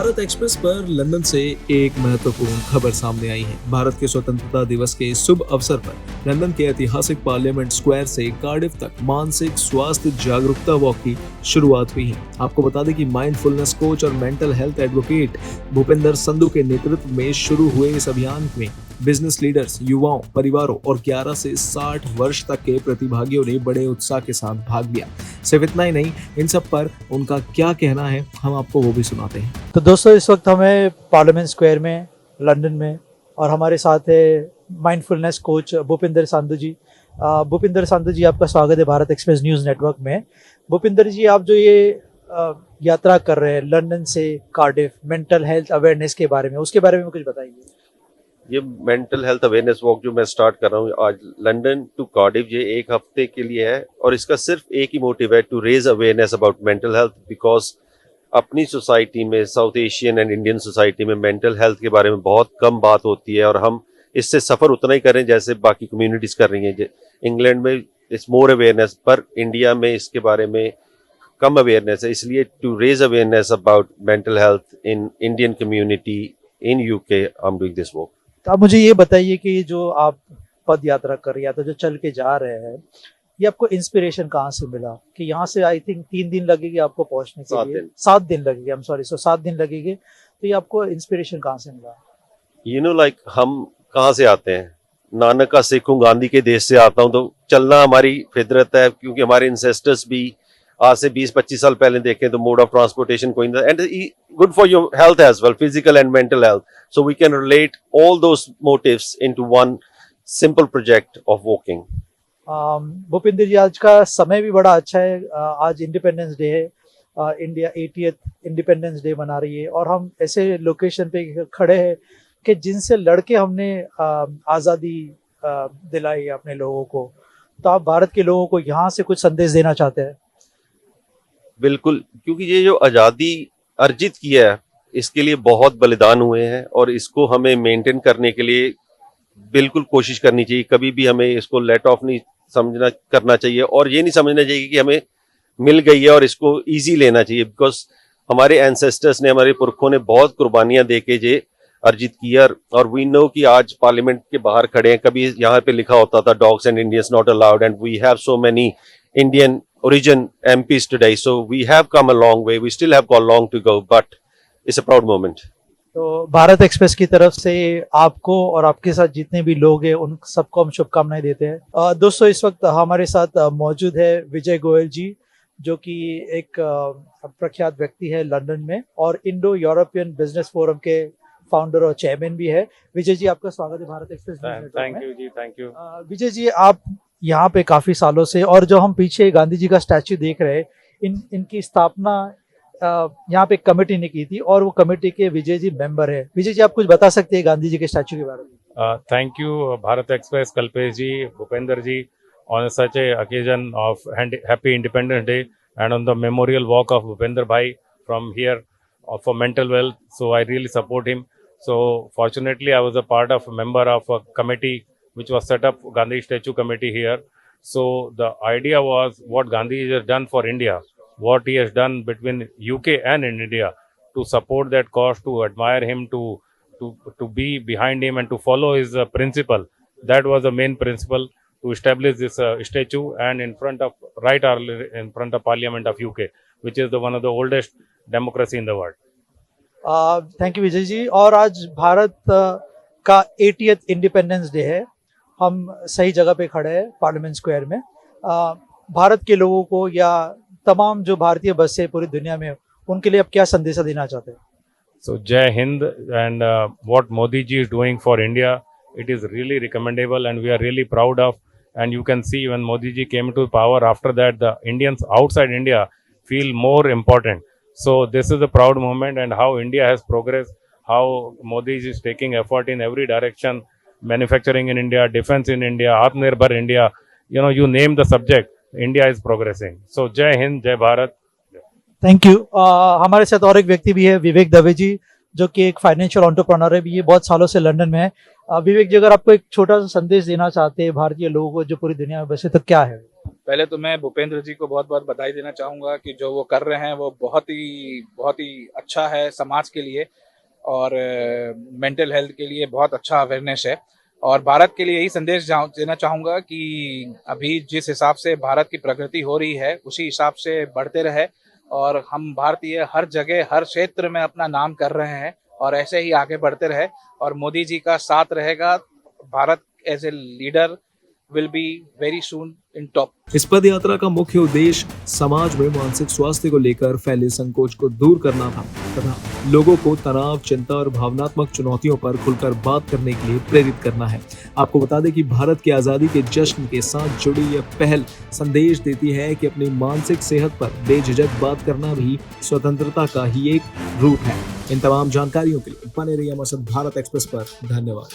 Bharat express पर London से एक महत्वपूर्ण खबर सामने आई है। भारत के स्वतंत्रता दिवस के शुभ अवसर पर लंदन के ऐतिहासिक पार्लियामेंट स्क्वायर से कार्डिफ तक मानसिक स्वास्थ्य जागरूकता वॉक की शुरुआत हुई है। आपको बता दें कि माइंडफुलनेस कोच और mental health advocate Bhupendra Sandhu के नेतृत्व में शुरू हुए इस अभियान में बिजनेस लीडर्स, युवाओं, परिवारों और 11 से 60 वर्ष तक के प्रतिभागियों ने बड़े उत्साह के साथ भाग लिया। सिर्फ इतना ही नहीं, इन सब पर उनका क्या कहना है हम आपको वो भी सुनाते हैं। तो दोस्तों, इस वक्त हमें पार्लियामेंट स्क्वायर में लंदन में और हमारे साथ है माइंडफुलनेस कोच भूपेंद्र संधू जी। भूपेंद्र संधू जी, आपका स्वागत है भारत एक्सप्रेस न्यूज़ नेटवर्क में। भूपेंद्र जी, आप जो ये यात्रा कर रहे हैं लंदन से कार्डिफ मेंटल हेल्थ अवेयरनेस के बारे में, उसके बारे में कुछ बताइए। ये मेंटल हेल्थ अवेयरनेस वॉक जो मैं स्टार्ट कर रहा हूँ आज लंदन टू कार्डिफ, ये एक हफ्ते के लिए है और इसका सिर्फ एक ही मोटिव है, to raise awareness about mental health. Because अपनी सोसाइटी में, South Asian and Indian society में मेंटल हेल्थ के बारे में बहुत कम बात होती है और हम इससे सफ़र उतना ही करें जैसे बाकी कम्युनिटीज कर रही हैं। इंग्लैंड में इट्स मोर अवेयरनेस, पर इंडिया में इसके बारे में कम अवेयरनेस है। इसलिए to raise awareness about mental health in Indian community in UK I am doing this walk. तो आप मुझे ये बताइए कि जो आप पद यात्रा कर रहे हैं, तो जो चल के जा रहे हैं, ये आपको इंस्पिरेशन कहाँ से मिला कि यहाँ से आई थिंक 3 दिन लगेगी आपको पहुँचने के लिए? 7 दिन लगेगी, आई एम सॉरी, 7 दिन लगेंगे। तो ये आपको इंस्पिरेशन कहाँ से मिला? यू नो लाइक हम कहाँ से आते हैं? नानक का सिख हूँ, गांधी के देश से आता हूँ, तो चलना हमारी फितरत है क्योंकि हमारे इंसेस्टर्स भी आज से 20-25 साल पहले देखें तो मोड ऑफ ट्रांसपोर्टेशन कोई नहीं, and good for your health as well, physical and mental health, so we can relate all those motives into one simple project of walking. Bhupendra ji, आज का समय भी बड़ा अच्छा है। आज इंडिपेंडेंस डे है, इंडिया 80th इंडिपेंडेंस डे मना रही है और हम ऐसे लोकेशन पे खड़े हैं कि जिनसे लड़के हमने आज़ादी दिलाई अपने लोगों को। तो आप भारत के लोगों को यहाँ से कुछ संदेश देना चाहते हैं? बिल्कुल, क्योंकि ये जो आज़ादी अर्जित किया है इसके लिए बहुत बलिदान हुए हैं और इसको हमें मेंटेन करने के लिए बिल्कुल कोशिश करनी चाहिए। कभी भी हमें इसको लेट ऑफ नहीं समझना करना चाहिए और ये नहीं समझना चाहिए कि हमें मिल गई है और इसको इजी लेना चाहिए। बिकॉज हमारे एंसेस्टर्स ने, हमारे पुरखों ने बहुत कुर्बानियां दे के ये अर्जित किया और वी नो कि आज पार्लियामेंट के बाहर खड़े हैं। कभी यहाँ पे लिखा होता था dogs and Indians not allowed, and we have so many Indian origin MPs today, so we have come a long way. We still have got long to go, but it's a proud moment. तो Bharat express की तरफ से आपको और आपके साथ जितने भी लोग हैं उन सबको हम शुभकामनाएं देते हैं। दोस्तों, इस वक्त हमारे साथ मौजूद है विजय गोयल जी, जो कि एक प्रख्यात व्यक्ति है लंदन में और इंडो यूरोपियन बिजनेस फोरम के फाउंडर और चेयरमैन भी है। विजय जी, आपका स्वागत है भारत एक्सप्रेस में। थैंक यू जी, थैंक यू। विजय जी, आप यहाँ पे काफी सालों से, और जो हम पीछे गांधी जी का स्टैच्यू देख रहे हैं, इनकी स्थापना यहाँ पे कमेटी ने की थी और वो कमेटी के विजय जी मेंबर है। विजय जी, आप कुछ बता सकते हैं गांधी जी के स्टैच्यू के बारे में? Thank you Bharat express, Kalpesh ji, Bhupendra ji, on such a occasion of happy Independence Day and on the memorial walk of Bhupender Bhai from here for mental wealth. So I really support him. So fortunately, I was a part of a member of a committee which was set up, Gandhi Statue Committee here. So the idea was what Gandhi has done for India, what he has done between UK and in India, to support that cause, to admire him, to be behind him and to follow his principle. That was the main principle, to establish this statue and in front of Parliament of UK, which is one of the oldest democracy in the world. Thank you Vijay ji. और आज भारत का 80th independence day है। हम सही जगह पे खड़े हैं पार्लियामेंट स्क्वायर में। भारत के लोगों को या तमाम जो भारतीय बस है पूरी दुनिया में, उनके लिए आप क्या संदेश देना चाहते हैं? So Jai Hind, and what Modi ji is doing for India, it is really recommendable and we are really proud of. And you can see when Modi ji came to power, after that the Indians outside India feel more important. So this is a proud moment, and how India has progressed, how Modi ji is taking effort in every direction, manufacturing in India, defense in India, Atmanirbhar India, you know, you name the subject, India is progressing. So Jai Hind, Jai Bharat. Thank you. हमारे साथ और एक व्यक्ति भी है, विवेक दवे जी, जो कि एक फाइनेंशियल एंटरप्रेन्योर है, ये बहुत सालों से लंदन में है। विवेक जी, अगर आपको एक छोटा सा संदेश देना चाहते हैं भारतीय लोगों को जो पूरी दुनिया में बसे, तो क्या है? पहले तो मैं भूपेंद्र जी को बहुत बहुत बधाई देना चाहूँगा कि जो वो कर रहे हैं वो बहुत ही अच्छा है समाज के लिए, और मेंटल हेल्थ के लिए बहुत अच्छा अवेयरनेस है। और भारत के लिए यही संदेश देना चाहूँगा कि अभी जिस हिसाब से भारत की प्रगति हो रही है उसी हिसाब से बढ़ते रहे, और हम भारतीय हर जगह हर क्षेत्र में अपना नाम कर रहे हैं और ऐसे ही आगे बढ़ते रहे, और मोदी जी का साथ रहेगा। Bharat as a leader will be very soon in top। इस पद यात्रा का मुख्य उद्देश्य समाज में मानसिक स्वास्थ्य को लेकर फैले संकोच को दूर करना था तथा लोगों को तनाव, चिंता और भावनात्मक चुनौतियों पर खुलकर बात करने के लिए प्रेरित करना है। आपको बता दें कि भारत की आजादी के जश्न के साथ जुड़ी यह पहल संदेश देती है कि अपनी मानसिक सेहत पर बेझिझक बात करना भी स्वतंत्रता का ही एक रूप है। इन तमाम जानकारियों के लिए बने रहिए हमारे साथ भारत एक्सप्रेस पर। धन्यवाद।